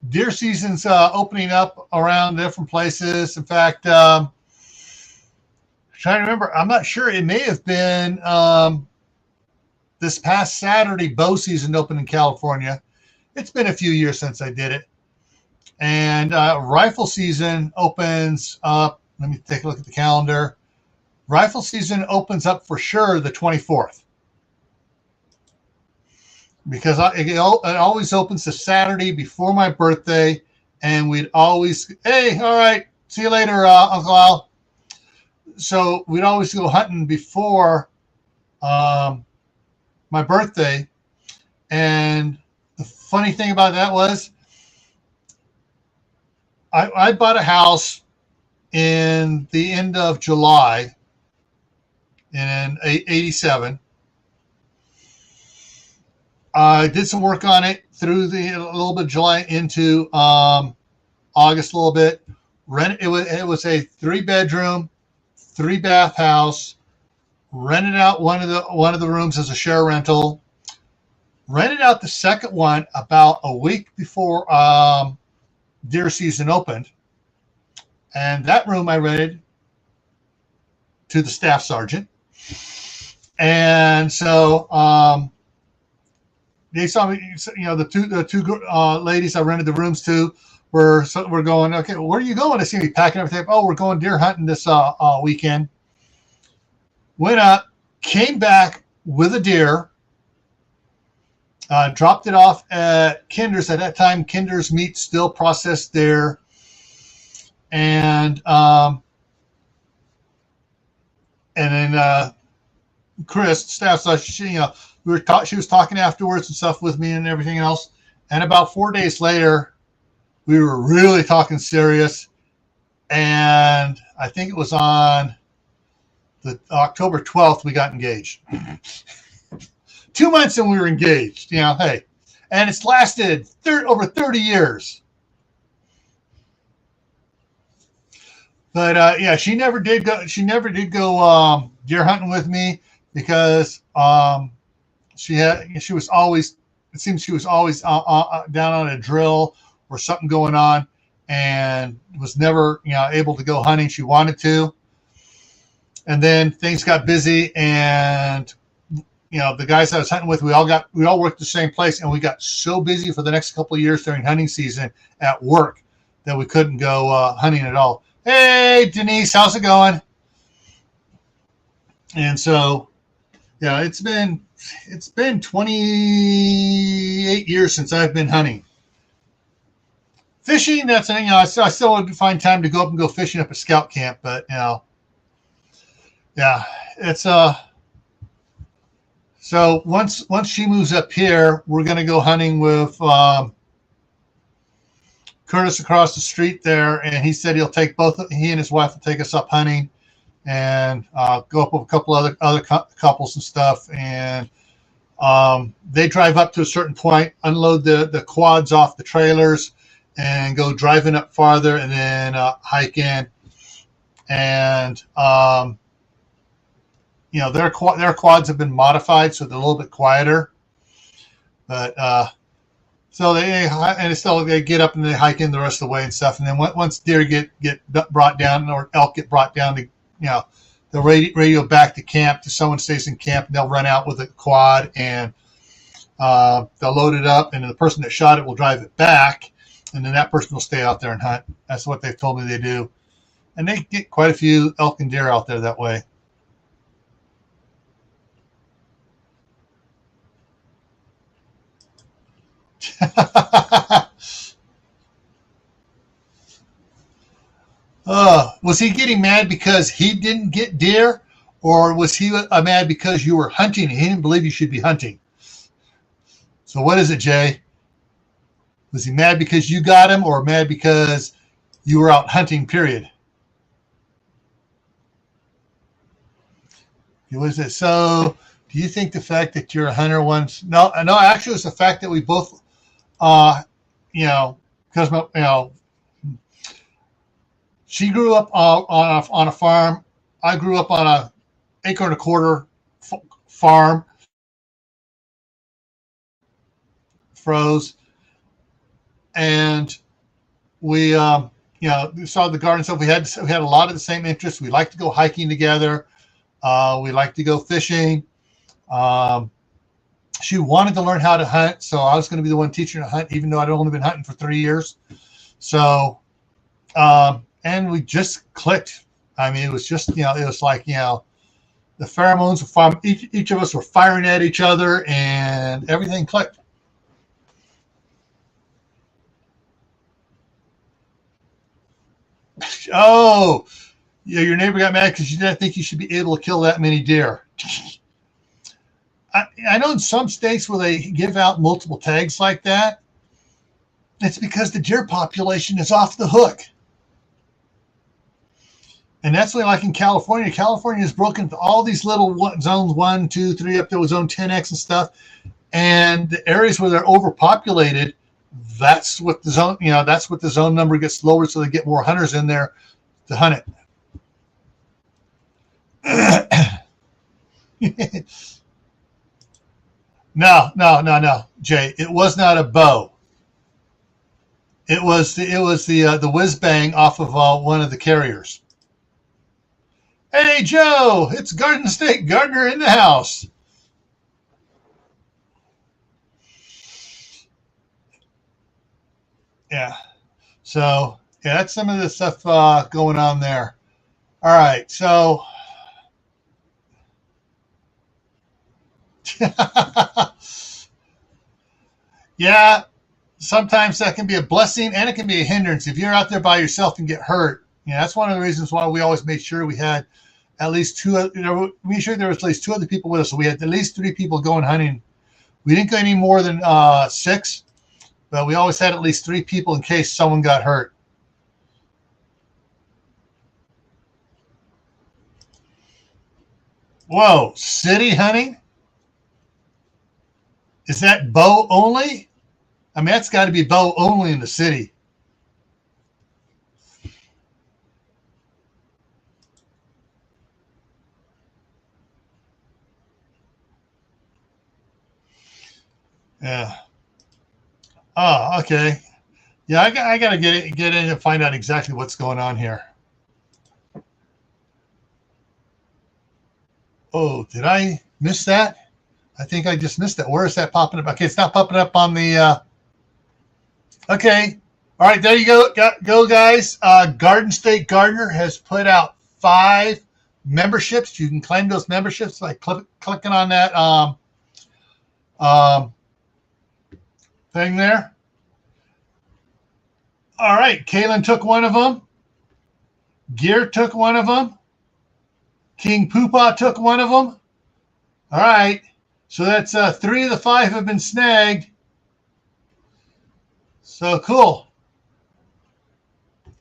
deer season's opening up around different places. In fact, trying to remember, I'm not sure. It may have been this past Saturday, bow season opened in California. It's been a few years since I did it. And rifle season opens up. Let me take a look at the calendar. Rifle season opens up for sure the 24th. because it always opens the Saturday before my birthday, and we'd always, hey, all right, see you later, Uncle Al. So we'd always go hunting before my birthday, and the funny thing about that was I bought a house in the end of July in 87. I did some work on it through a little bit of July into August a little bit. It was a 3-bedroom, 3-bath house. Rented out one of the rooms as a share rental. Rented out the second one about a week before deer season opened, and that room I rented to the staff sergeant. And so they saw me, the two ladies I rented the rooms to were going, okay, where are you going? They see me packing everything up. Oh, we're going deer hunting this weekend. Went up, came back with a deer, dropped it off at Kinder's. At that time, Kinder's meat still processed there. And then Chris, staff, so she was talking afterwards and stuff with me and everything else. And about 4 days later, we were really talking serious. And I think it was on the October 12th, we got engaged. 2 months and we were engaged, hey, and it's lasted over 30 years. But yeah, she never did go deer hunting with me because she was always down on a drill or something going on, and was never able to go hunting. She wanted to, and then things got busy, and the guys I was hunting with, we all worked the same place, and we got so busy for the next couple of years during hunting season at work that we couldn't go hunting at all. Hey, Denise, how's it going? And so, yeah, it's been 28 years since I've been hunting. Fishing, that's I still would find time to go up and go fishing up at scout camp, but yeah, it's So once she moves up here, we're going to go hunting with Curtis across the street there, and he said he and his wife will take us up hunting, and go up with a couple other couples and stuff, and they drive up to a certain point, unload the quads off the trailers, and go driving up farther, and then hike in, and their quads have been modified, so they're a little bit quieter. But so they get up and they hike in the rest of the way and stuff. And then once deer get brought down, or elk get brought down to, they'll radio back to camp to someone stays in camp, and they'll run out with a quad, and they'll load it up, and then the person that shot it will drive it back, and then that person will stay out there and hunt. That's what they've told me they do. And they get quite a few elk and deer out there that way. Was he getting mad because he didn't get deer, or was he mad because you were hunting and he didn't believe you should be hunting? So what is it, Jay? Was he mad because you got him, or mad because you were out hunting, period? Was it so? Do you think the fact that you're a hunter once? No, actually, it's the fact that we both, because she grew up on a farm. I grew up on a 1.25 acre farm. Froze, and we saw the garden stuff. We had a lot of the same interests. We like to go hiking together. We like to go fishing. She wanted to learn how to hunt, so I was going to be the one teaching her to hunt, even though I'd only been hunting for 3 years. So, and we just clicked. I mean, it was just, it was like, the pheromones were from each of us were firing at each other, and everything clicked. Oh, yeah, your neighbor got mad because you didn't think you should be able to kill that many deer. I know in some states where they give out multiple tags like that, it's because the deer population is off the hook. And that's why, like in California, California is broken into all these little zones 1, 2, 3, up to zone 10X and stuff. And the areas where they're overpopulated, that's what the zone, that's what the zone number gets lowered, so they get more hunters in there to hunt it. No, Jay. It was not a bow. It was the whiz bang off of one of the carriers. Hey Joe, it's Garden State Gardener in the house. Yeah. So yeah, that's some of the stuff going on there. All right, so yeah, sometimes that can be a blessing and it can be a hindrance. If you're out there by yourself and get hurt, that's one of the reasons why we always made sure we had at least two, made sure there was at least 2 other people with us. So we had at least 3 people going hunting. We didn't go any more than 6, but we always had at least 3 people in case someone got hurt. Whoa, city hunting? Is that bow only? I mean, that's got to be bow only in the city. Yeah. Oh, okay. Yeah, I got to get in and find out exactly what's going on here. Oh, did I miss that? I think I just missed it. Where is that popping up? Okay, it's not popping up on the. Okay. All right, there you go. Go, guys. Garden State Gardener has put out 5 memberships. You can claim those memberships by clicking on that thing there. All right, Kaylin took one of them. Gear took one of them. King Poopa took one of them. All right, so that's 3 of the 5 have been snagged. So cool.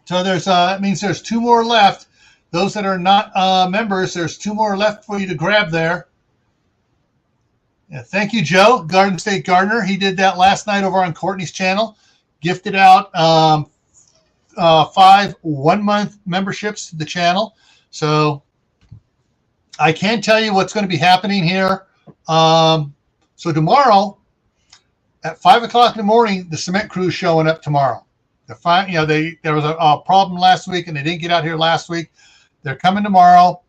So there's that means there's 2 more left. Those that are not members, there's 2 more left for you to grab there. Yeah, thank you, Joe, Garden State Gardener. He did that last night over on Courtney's channel. Gifted out 5 1-month memberships to the channel. So I can tell you what's going to be happening here. So tomorrow at 5 o'clock in the morning, the cement crew is showing up tomorrow. There was a problem last week and they didn't get out here last week. They're coming tomorrow.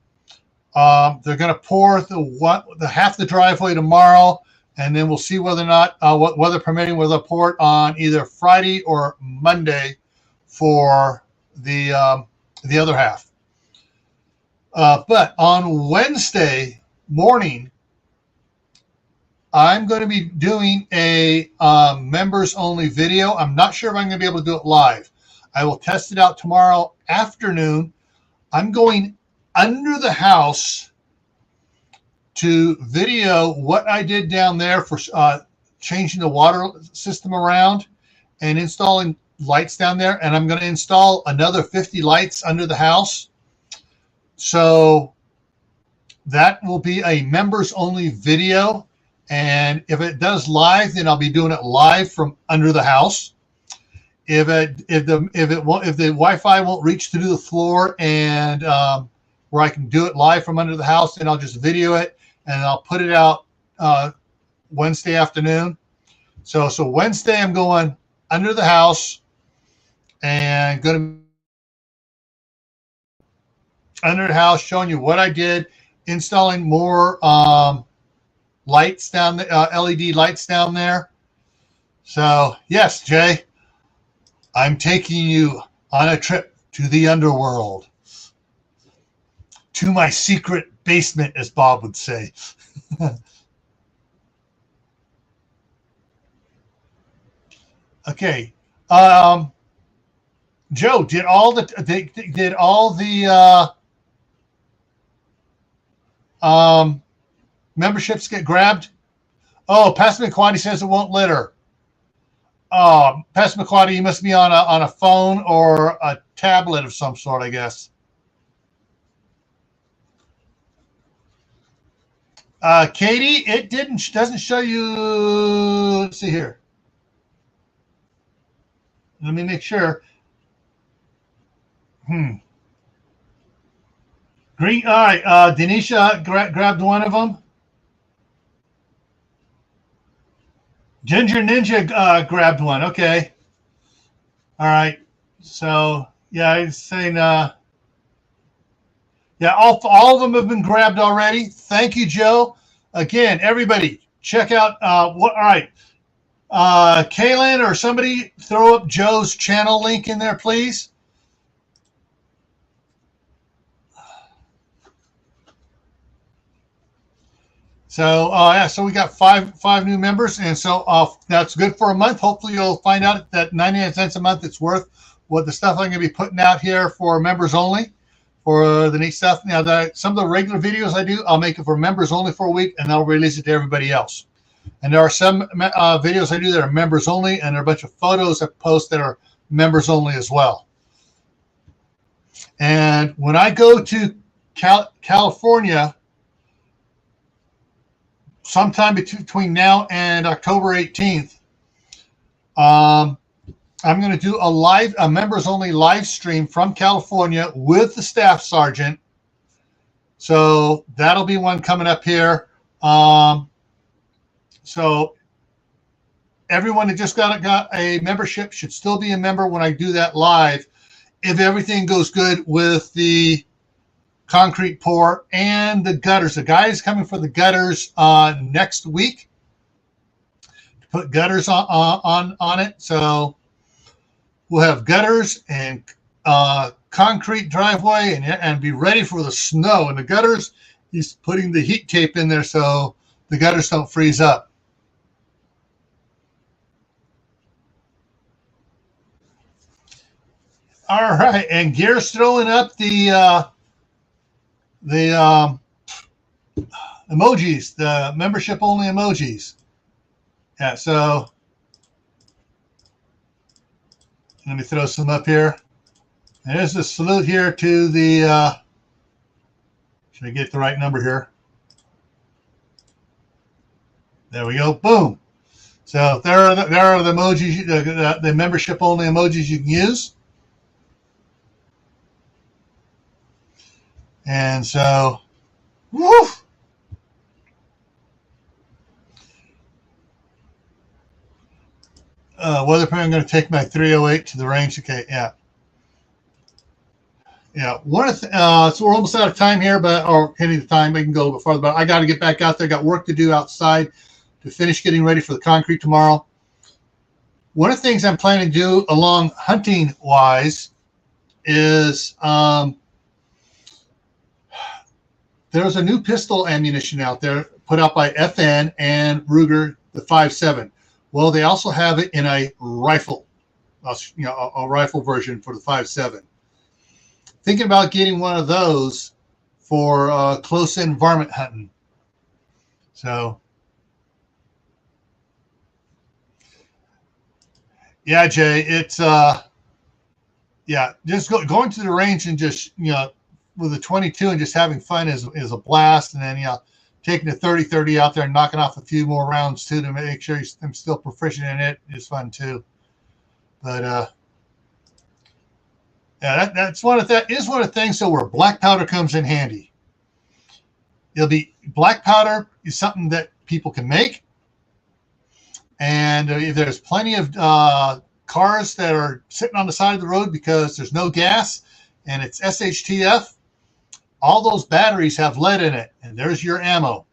They're going to pour the half the driveway tomorrow, and then we'll see whether or not, what weather permitting, whether they'll pour it on either Friday or Monday for the other half. But on Wednesday morning, I'm going to be doing a members only video. I'm not sure if I'm going to be able to do it live. I will test it out tomorrow afternoon. I'm going under the house to video what I did down there for changing the water system around and installing lights down there. And I'm going to install another 50 lights under the house. So that will be a members only video. And if it does live, then I'll be doing it live from under the house. If the Wi-Fi won't reach through the floor and where I can do it live from under the house, then I'll just video it and I'll put it out Wednesday afternoon. So Wednesday I'm going under the house and going to under the house showing you what I did, installing more lights down the LED lights down there. So yes, Jay, I'm taking you on a trip to the underworld, to my secret basement, as Bob would say. Okay. Joe, did all the memberships get grabbed? Oh, Pastor McQuaddy says it won't litter. Pastor McQuaddy, you must be on a phone or a tablet of some sort, I guess. Katie, it doesn't show you. Let's see here. Let me make sure. Green. All right. Denisha grabbed one of them. Ginger Ninja grabbed one. Okay. All right. So yeah, I was saying. Yeah, all of them have been grabbed already. Thank you, Joe. Again, everybody, check out what. All right. Kaylin or somebody throw up Joe's channel link in there, please. So yeah, so we got five new members, and so that's good for a month. Hopefully, you'll find out that 99 cents a month it's worth what the stuff I'm going to be putting out here for members only, for the neat stuff. Now, some of the regular videos I do, I'll make it for members only for a week, and I'll release it to everybody else. And there are some videos I do that are members only, and there are a bunch of photos I post that are members only as well. And when I go to California, sometime between now and October 18th, I'm going to do a members only live stream from California with the staff sergeant. So that'll be one coming up here. So everyone that just got a membership should still be a member when I do that live, if everything goes good with the concrete pour and the gutters. The guy is coming for the gutters next week to put gutters on it. So we'll have gutters and concrete driveway and be ready for the snow. And the gutters, he's putting the heat tape in there so the gutters don't freeze up. All right, and Gear's throwing up the emojis, the membership only emojis. Yeah, so let me throw some up here. And there's a salute here to the, should I get the right number here? There we go, boom. So there are the emojis, the membership only emojis you can use. And so, woo! Weather plan, I'm going to take my 308 to the range. Okay, yeah. Yeah, so we're almost out of time here, or hitting the time. We can go a little bit farther, but I got to get back out there. Got work to do outside to finish getting ready for the concrete tomorrow. One of the things I'm planning to do along hunting-wise is there's a new pistol ammunition out there put out by FN and Ruger, the 5.7. Well, they also have it in a rifle, a rifle version for the 5.7. Thinking about getting one of those for close-in varmint hunting. So, yeah, Jay, it's just going to the range and just with a 22 and just having fun is a blast. And then taking the 30-30 out there and knocking off a few more rounds too to make sure I'm still proficient in it is fun too. But yeah, that is one of the things. So where black powder comes in handy. Black powder is something that people can make, and there's plenty of cars that are sitting on the side of the road because there's no gas and it's SHTF. All those batteries have lead in it, and there's your ammo.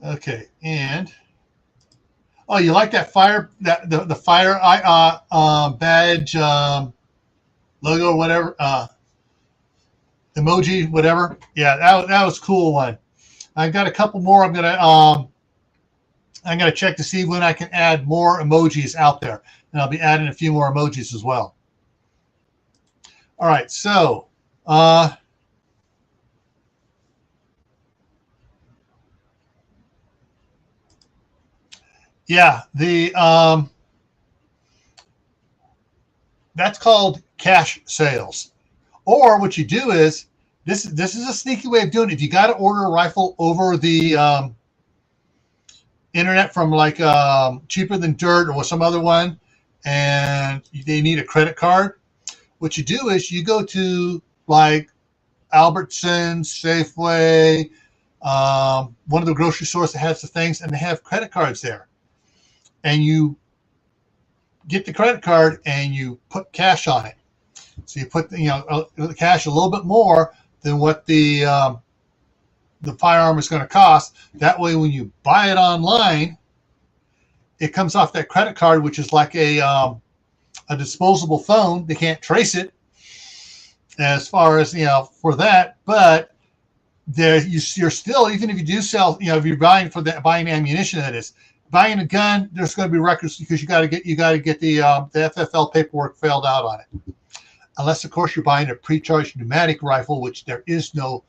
Okay, and Oh, you like that fire, the fire badge logo or whatever, emoji, whatever. Yeah, that was a cool one. I've got a couple more. I'm gonna check to see when I can add more emojis out there, and I'll be adding a few more emojis as well. All right, so yeah, that's called cash sales. Or what you do is this is a sneaky way of doing it. If you got to order a rifle over the internet from like Cheaper Than Dirt or some other one, and they need a credit card, what you do is you go to like Albertsons, Safeway, one of the grocery stores that has the things, and they have credit cards there. And you get the credit card and you put cash on it. So you put the cash a little bit more than what the firearm is going to cost. That way, when you buy it online, it comes off that credit card, which is like a disposable phone. They can't trace it as far as for that, but there you're still, even if you do sell, if you're buying buying ammunition, that is. Buying a gun, there's going to be records because you got to get the FFL paperwork filled out on it. Unless, of course, you're buying a pre-charged pneumatic rifle, which there is no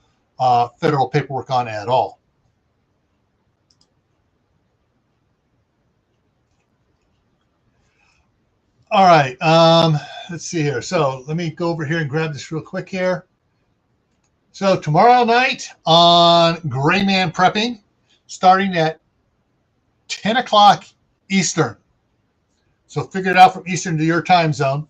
federal paperwork on at all. All right, let's see here. So let me go over here and grab this real quick here. So tomorrow night on Gray Man Prepping, starting at 10 o'clock Eastern. So figure it out from Eastern to your time zone.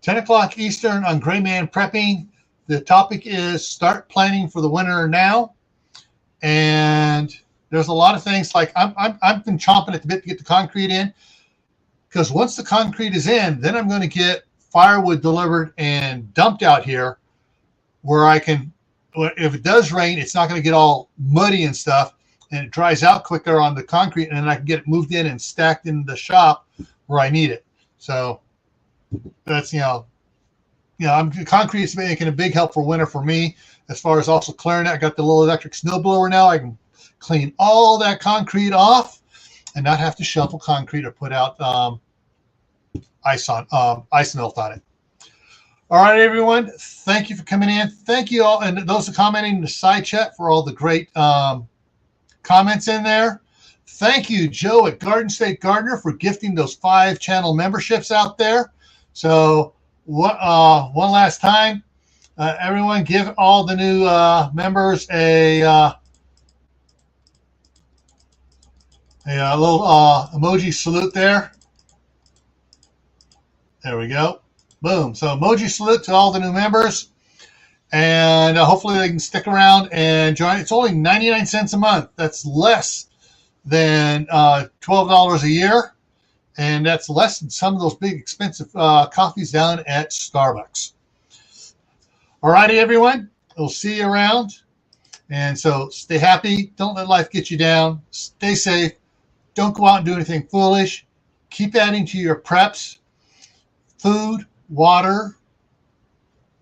10 o'clock Eastern on Gray Man Prepping. The topic is start planning for the winter now. And there's a lot of things like I've been chomping at the bit to get the concrete in, because once the concrete is in, then I'm going to get firewood delivered and dumped out here where I can, if it does rain, it's not going to get all muddy and stuff, and it dries out quicker on the concrete, and then I can get it moved in and stacked in the shop where I need it. So that's, concrete is making a big help for winter for me as far as also clearing it. I got the little electric snow blower now. I can clean all that concrete off and not have to shovel concrete or put out ice melt on it. All right, everyone. Thank you for coming in. Thank you all, and those who commenting in the side chat for all the great comments in there. Thank you, Joe at Garden State Gardener, for gifting those 5 channel memberships out there. So one last time, everyone, give all the new members a little emoji salute there. There we go. Boom. So emoji salute to all the new members. And hopefully they can stick around and join. It's only 99 cents a month. That's less than $12 a year. And that's less than some of those big expensive coffees down at Starbucks. All righty, everyone. We'll see you around. And so stay happy. Don't let life get you down. Stay safe. Don't go out and do anything foolish. Keep adding to your preps. Food, water,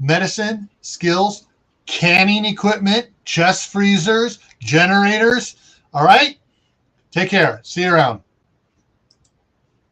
medicine, skills, canning equipment, chest freezers, generators. All right? Take care. See you around.